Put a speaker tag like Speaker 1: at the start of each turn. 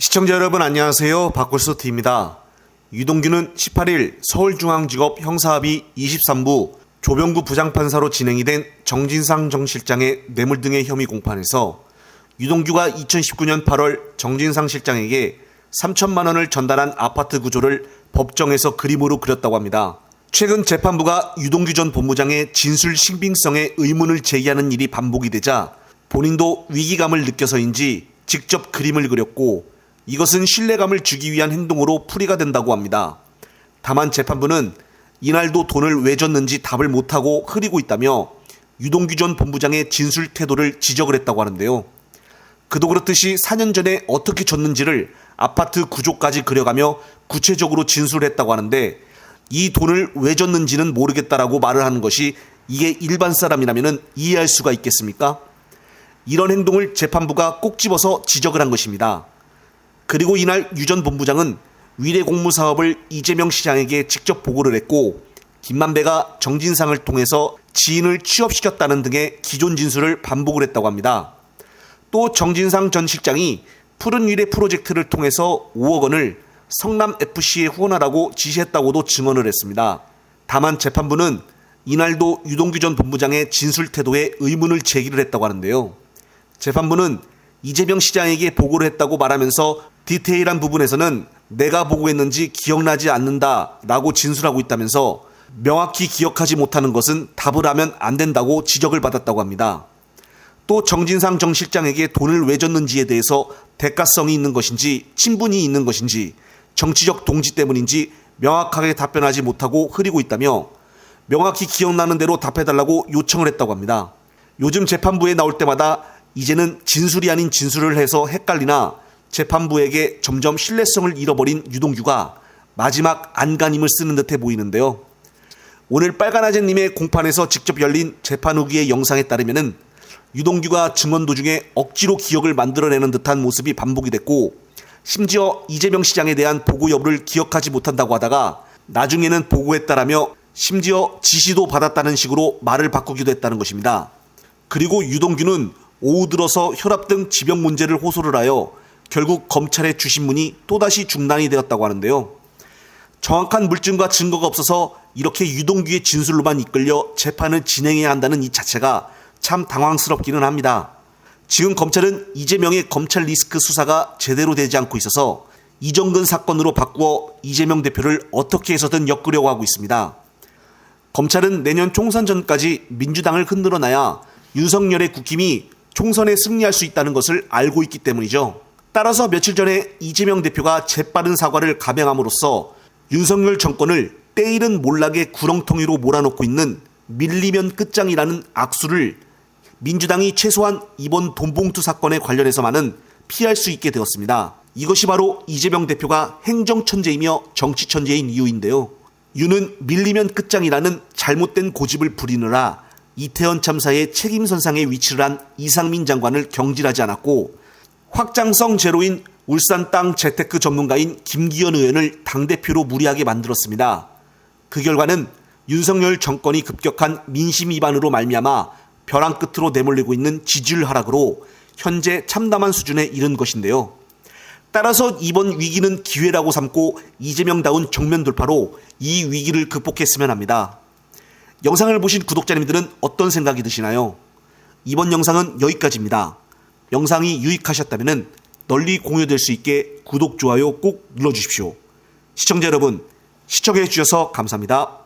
Speaker 1: 시청자 여러분 안녕하세요. 박골수TV입니다. 유동규는 18일 서울중앙지법 형사합의 23부 조병구 부장판사로 진행이 된 정진상 정 실장의 뇌물 등의 혐의 공판에서 유동규가 2019년 8월 정진상 실장에게 3천만 원을 전달한 아파트 구조를 법정에서 그림으로 그렸다고 합니다. 최근 재판부가 유동규 전 본부장의 진술 신빙성에 의문을 제기하는 일이 반복이 되자 본인도 위기감을 느껴서인지 직접 그림을 그렸고 이것은 신뢰감을 주기 위한 행동으로 풀이가 된다고 합니다. 다만 재판부는 이날도 돈을 왜 줬는지 답을 못하고 흐리고 있다며 유동규 전 본부장의 진술 태도를 지적을 했다고 하는데요. 그도 그렇듯이 4년 전에 어떻게 줬는지를 아파트 구조까지 그려가며 구체적으로 진술했다고 하는데 이 돈을 왜 줬는지는 모르겠다라고 말을 하는 것이 이게 일반 사람이라면 이해할 수가 있겠습니까? 이런 행동을 재판부가 꼭 집어서 지적을 한 것입니다. 그리고 이날 유 전 본부장은 위례 공무 사업을 이재명 시장에게 직접 보고를 했고 김만배가 정진상을 통해서 지인을 취업시켰다는 등의 기존 진술을 반복을 했다고 합니다. 또 정진상 전 실장이 푸른 위례 프로젝트를 통해서 5억 원을 성남FC에 후원하라고 지시했다고도 증언을 했습니다. 다만 재판부는 이날도 유동규 전 본부장의 진술 태도에 의문을 제기를 했다고 하는데요. 재판부는 이재명 시장에게 보고를 했다고 말하면서 디테일한 부분에서는 내가 보고했는지 기억나지 않는다라고 진술하고 있다면서 명확히 기억하지 못하는 것은 답을 하면 안 된다고 지적을 받았다고 합니다. 또 정진상 정 실장에게 돈을 왜 줬는지에 대해서 대가성이 있는 것인지 친분이 있는 것인지 정치적 동지 때문인지 명확하게 답변하지 못하고 흐리고 있다며 명확히 기억나는 대로 답해달라고 요청을 했다고 합니다. 요즘 재판부에 나올 때마다 이제는 진술이 아닌 진술을 해서 헷갈리나 재판부에게 점점 신뢰성을 잃어버린 유동규가 마지막 안간힘을 쓰는 듯해 보이는데요. 오늘 빨간아재님의 공판에서 직접 열린 재판 후기의 영상에 따르면 유동규가 증언 도중에 억지로 기억을 만들어내는 듯한 모습이 반복이 됐고 심지어 이재명 시장에 대한 보고 여부를 기억하지 못한다고 하다가 나중에는 보고했다라며 심지어 지시도 받았다는 식으로 말을 바꾸기도 했다는 것입니다. 그리고 유동규는 오후 들어서 혈압 등 지병 문제를 호소를 하여 결국 검찰의 주신문이 또다시 중단이 되었다고 하는데요. 정확한 물증과 증거가 없어서 이렇게 유동규의 진술로만 이끌려 재판을 진행해야 한다는 이 자체가 참 당황스럽기는 합니다. 지금 검찰은 이재명의 검찰 리스크 수사가 제대로 되지 않고 있어서 이정근 사건으로 바꾸어 이재명 대표를 어떻게 해서든 엮으려고 하고 있습니다. 검찰은 내년 총선 전까지 민주당을 흔들어놔야 윤석열의 국힘이 총선에 승리할 수 있다는 것을 알고 있기 때문이죠. 따라서 며칠 전에 이재명 대표가 재빠른 사과를 감행함으로써 윤석열 정권을 때이른 몰락의 구렁텅이로 몰아넣고 있는 밀리면 끝장이라는 악수를 민주당이 최소한 이번 돈봉투 사건에 관련해서만은 피할 수 있게 되었습니다. 이것이 바로 이재명 대표가 행정천재이며 정치천재인 이유인데요. 유는 밀리면 끝장이라는 잘못된 고집을 부리느라 이태원 참사의 책임선상에 위치를 한 이상민 장관을 경질하지 않았고 확장성 제로인 울산 땅 재테크 전문가인 김기현 의원을 당대표로 무리하게 만들었습니다. 그 결과는 윤석열 정권이 급격한 민심 위반으로 말미암아 벼랑 끝으로 내몰리고 있는 지지율 하락으로 현재 참담한 수준에 이른 것인데요. 따라서 이번 위기는 기회라고 삼고 이재명다운 정면 돌파로 이 위기를 극복했으면 합니다. 영상을 보신 구독자님들은 어떤 생각이 드시나요? 이번 영상은 여기까지입니다. 영상이 유익하셨다면 널리 공유될 수 있게 구독, 좋아요 꼭 눌러주십시오. 시청자 여러분, 시청해 주셔서 감사합니다.